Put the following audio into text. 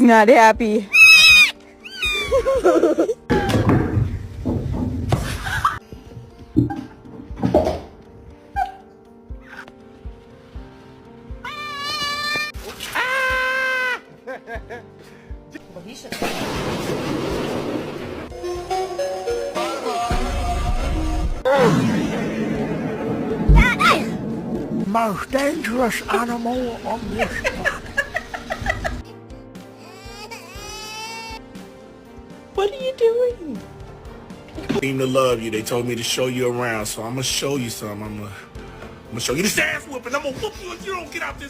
not happy. But he should. Most dangerous animal on this planet. What are you doing? Seem to love you. They told me to show you around, so I'm gonna show you something. I'm gonna show you this ass whooping. I'm gonna whoop you if you don't get out this